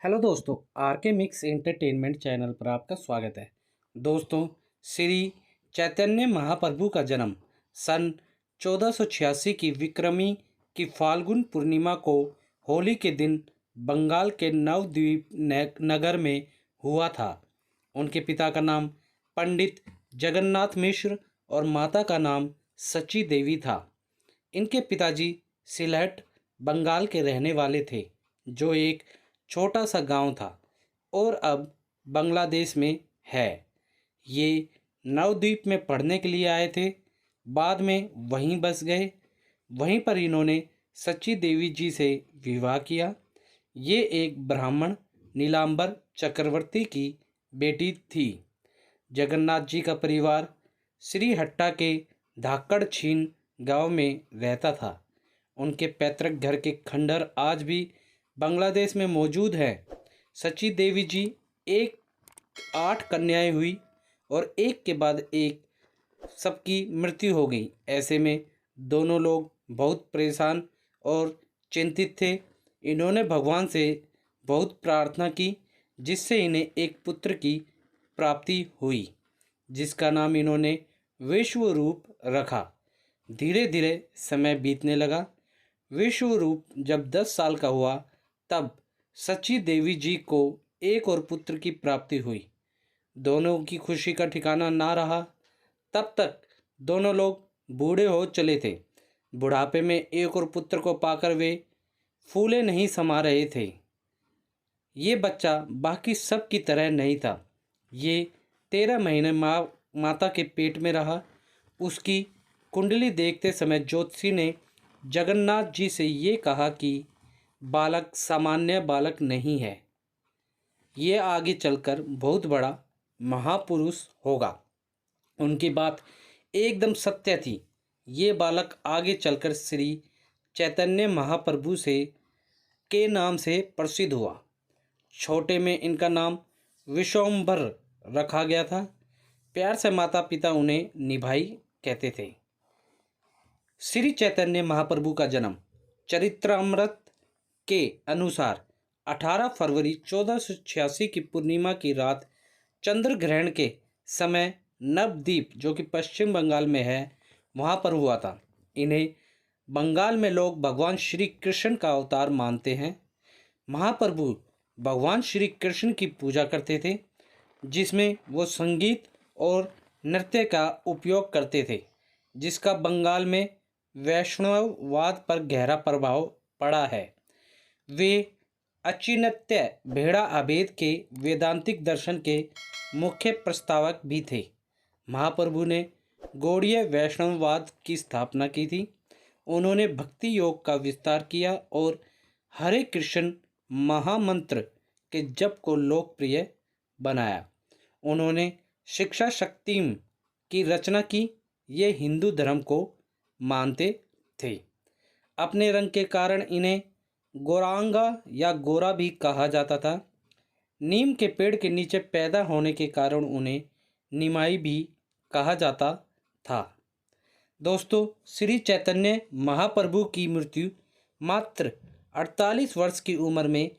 Hello दोस्तों, are के mix entertainment channel पर आपका स्वागत है। दोस्तों, श्री चैतन्य महाप्रभु का जन्म सन 1486 की विक्रमी की फाल्गुन पूर्णिमा को होली के दिन बंगाल के नवद्वीप नगर में हुआ था। उनके पिता का नाम पंडित जगन्नाथ मिश्र और माता का नाम सची देवी था। इनके पिताजी सिलहट बंगाल के रहने वाले थे, जो एक छोटा सा गांव था और अब बांग्लादेश में है। ये नवद्वीप में पढ़ने के लिए आए थे, बाद में वहीं बस गए। वहीं पर इन्होंने सच्ची देवी जी से विवाह किया। ये एक ब्राह्मण नीलांबर चक्रवर्ती की बेटी थी। जगन्नाथ जी का परिवार श्रीहट्टा के धाकड़ छीन गांव में रहता था। उनके पैतृक घर के खंडर आज भी बांग्लादेश में मौजूद है। सची देवी जी एक 8 कन्याएं हुई और एक के बाद एक सबकी मृत्यु हो गई। ऐसे में दोनों लोग बहुत परेशान और चिंतित थे। इन्होंने भगवान से बहुत प्रार्थना की, जिससे इन्हें एक पुत्र की प्राप्ति हुई, जिसका नाम इन्होंने विश्वरूप रखा। धीरे धीरे समय बीतने लगा। विश्वरूप जब 10 साल का हुआ तब सची देवी जी को एक और पुत्र की प्राप्ति हुई। दोनों की खुशी का ठिकाना ना रहा। तब तक दोनों लोग बूढ़े हो चले थे। बुढ़ापे में एक और पुत्र को पाकर वे फूले नहीं समा रहे थे। ये बच्चा बाकी सब की तरह नहीं था। ये 13 महीने माता के पेट में रहा। उसकी कुंडली देखते समय ज्योतिषी ने जगन्नाथ जी से ये कहा कि बालक सामान्य बालक नहीं है, ये आगे चलकर बहुत बड़ा महापुरुष होगा। उनकी बात एकदम सत्य थी। ये बालक आगे चलकर श्री चैतन्य महाप्रभु से के नाम से प्रसिद्ध हुआ। छोटे में इनका नाम विश्वम्भर रखा गया था। प्यार से माता पिता उन्हें निभाई कहते थे। श्री चैतन्य महाप्रभु का जन्म चरित्रामृत के अनुसार 18 फरवरी 1486 की पूर्णिमा की रात चंद्र ग्रहण के समय नवद्वीप, जो कि पश्चिम बंगाल में है, वहाँ पर हुआ था। इन्हें बंगाल में लोग भगवान श्री कृष्ण का अवतार मानते हैं। महाप्रभु भगवान श्री कृष्ण की पूजा करते थे, जिसमें वो संगीत और नृत्य का उपयोग करते थे, जिसका बंगाल में वैष्णववाद पर गहरा प्रभाव पड़ा है। वे अचिन्त्य भेड़ा अभेद के वेदांतिक दर्शन के मुख्य प्रस्तावक भी थे। महाप्रभु ने गौड़ीय वैष्णववाद की स्थापना की थी। उन्होंने भक्ति योग का विस्तार किया और हरे कृष्ण महामंत्र के जप को लोकप्रिय बनाया। उन्होंने शिक्षा शक्तिम की रचना की। ये हिंदू धर्म को मानते थे। अपने रंग के कारण इन्हें गोरांगा या गोरा भी कहा जाता था। नीम के पेड़ के नीचे पैदा होने के कारण उन्हें निमाई भी कहा जाता था। दोस्तों, श्री चैतन्य महाप्रभु की मृत्यु मात्र 48 वर्ष की उम्र में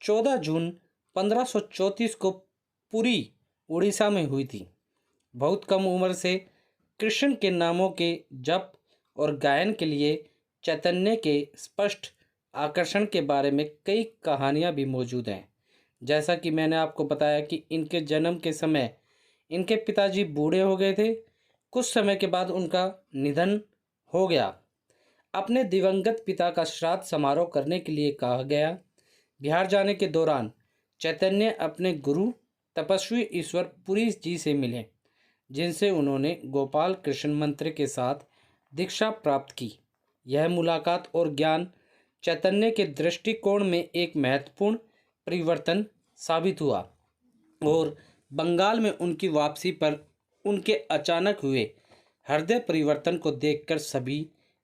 14 जून 1534 को पुरी, उड़ीसा में हुई थी। बहुत कम उम्र से कृष्ण के नामों के जप और गायन के लिए चैतन्य के स्पष्ट आकर्षण के बारे में कई कहानियां भी मौजूद हैं। जैसा कि मैंने आपको बताया कि इनके जन्म के समय इनके पिताजी बूढ़े हो गए थे। कुछ समय के बाद उनका निधन हो गया। अपने दिवंगत पिता का श्राद्ध समारोह करने के लिए कहा गया। बिहार जाने के दौरान चैतन्य अपने गुरु तपस्वी ईश्वर पुरी जी से मिले, जिनसे उन्होंने गोपाल कृष्ण मंत्र के साथ दीक्षा प्राप्त की। यह मुलाकात और ज्ञान चैतन्य के दृष्टिकोण में एक महत्वपूर्ण परिवर्तन साबित हुआ और बंगाल में उनकी वापसी पर उनके अचानक हुए हृदय परिवर्तन को देखकर सभी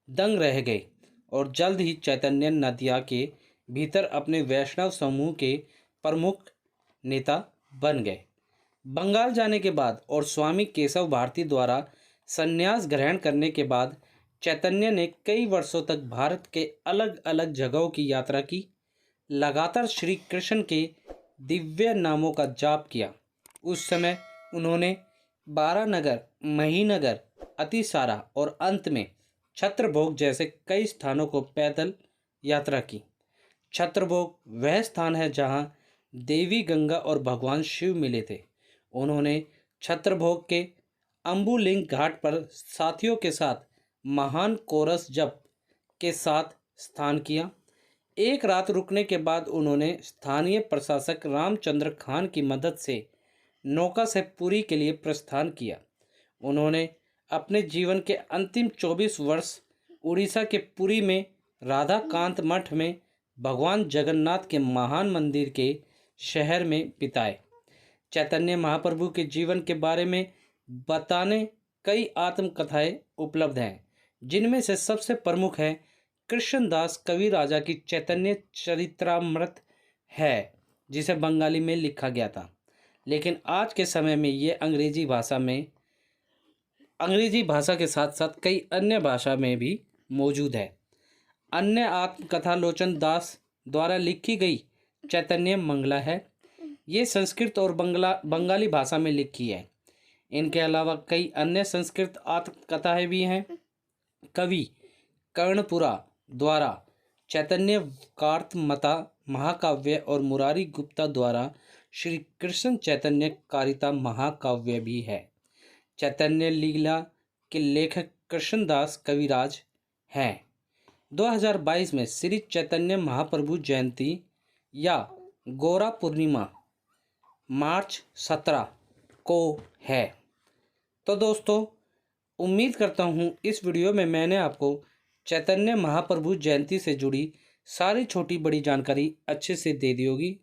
दंग रह गए और जल्द ही चैतन्य नदिया के भीतर अपने वैष्णव समूह के प्रमुख नेता बन गए। बंगाल जाने के बाद और स्वामी केशव भारती द्वारा संन्यास ग्रहण करने के बाद चैतन्य ने कई वर्षों तक भारत के अलग अलग जगहों की यात्रा की। लगातार श्री कृष्ण के दिव्य नामों का जाप किया। उस समय उन्होंने बारानगर, महीनगर, अतिसारा और अंत में छत्रभोग जैसे कई स्थानों को पैदल यात्रा की। छत्रभोग वह स्थान है जहाँ देवी गंगा और भगवान शिव मिले थे। उन्होंने छत्रभोग के अम्बुलिंग घाट पर साथियों के साथ महान कोरस जप के साथ स्थान किया। एक रात रुकने के बाद उन्होंने स्थानीय प्रशासक रामचंद्र खान की मदद से नौका से पुरी के लिए प्रस्थान किया। उन्होंने अपने जीवन के अंतिम 24 वर्ष उड़ीसा के पुरी में राधाकांत मठ में भगवान जगन्नाथ के महान मंदिर के शहर में बिताए। चैतन्य महाप्रभु के जीवन के बारे में बताने कई आत्मकथाएं उपलब्ध हैं, जिनमें से सबसे प्रमुख है कृष्णदास कविराजा की चैतन्य चरित्रामृत है, जिसे बंगाली में लिखा गया था, लेकिन आज के समय में ये अंग्रेजी भाषा के साथ साथ कई अन्य भाषा में भी मौजूद है। अन्य आत्मकथा लोचन दास द्वारा लिखी गई चैतन्य मंगला है। ये संस्कृत और बंगाली भाषा में लिखी है। इनके अलावा कई अन्य संस्कृत आत्मकथाएं भी हैं। कवि कर्णपुरा द्वारा चैतन्य कार्तमता महाकाव्य और मुरारी गुप्ता द्वारा श्री कृष्ण चैतन्य कारिता महाकाव्य भी है। चैतन्य लीला के लेखक कृष्णदास कविराज हैं। 2022 में श्री चैतन्य महाप्रभु जयंती या गौरा पूर्णिमा मार्च 17 को है। तो दोस्तों, उम्मीद करता हूँ इस वीडियो में मैंने आपको चैतन्य महाप्रभु जयंती से जुड़ी सारी छोटी बड़ी जानकारी अच्छे से दे दी होगी।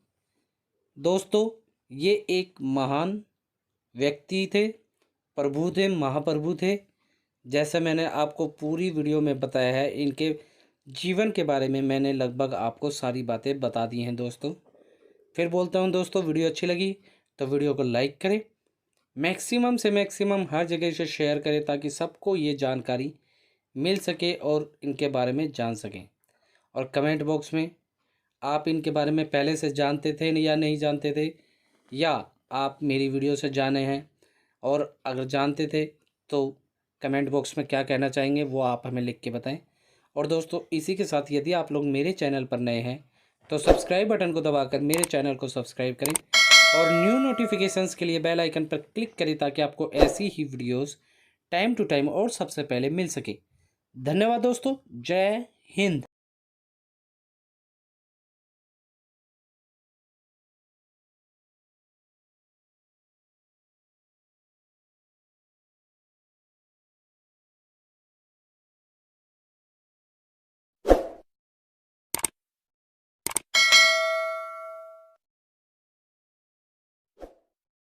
दोस्तों, ये एक महान व्यक्ति थे, प्रभु थे, महाप्रभु थे। जैसे मैंने आपको पूरी वीडियो में बताया है, इनके जीवन के बारे में मैंने लगभग आपको सारी बातें बता दी हैं। दोस्तों, फिर बोलता हूँ दोस्तों, वीडियो अच्छी लगी तो वीडियो को लाइक करें, मैक्सिमम से मैक्सिमम हर जगह से शेयर करें, ताकि सबको ये जानकारी मिल सके और इनके बारे में जान सकें। और कमेंट बॉक्स में आप इनके बारे में पहले से जानते थे या नहीं जानते थे, या आप मेरी वीडियो से जाने हैं, और अगर जानते थे तो कमेंट बॉक्स में क्या कहना चाहेंगे वो आप हमें लिख के बताएं। और दोस्तों, इसी के साथ यदि आप लोग मेरे चैनल पर नए हैं तो सब्सक्राइब बटन को दबाकर मेरे चैनल को सब्सक्राइब करें और न्यू नोटिफिकेशंस के लिए बेल आइकन पर क्लिक करें, ताकि आपको ऐसी ही वीडियोस टाइम टू टाइम और सबसे पहले मिल सके। धन्यवाद दोस्तों। जय हिंद।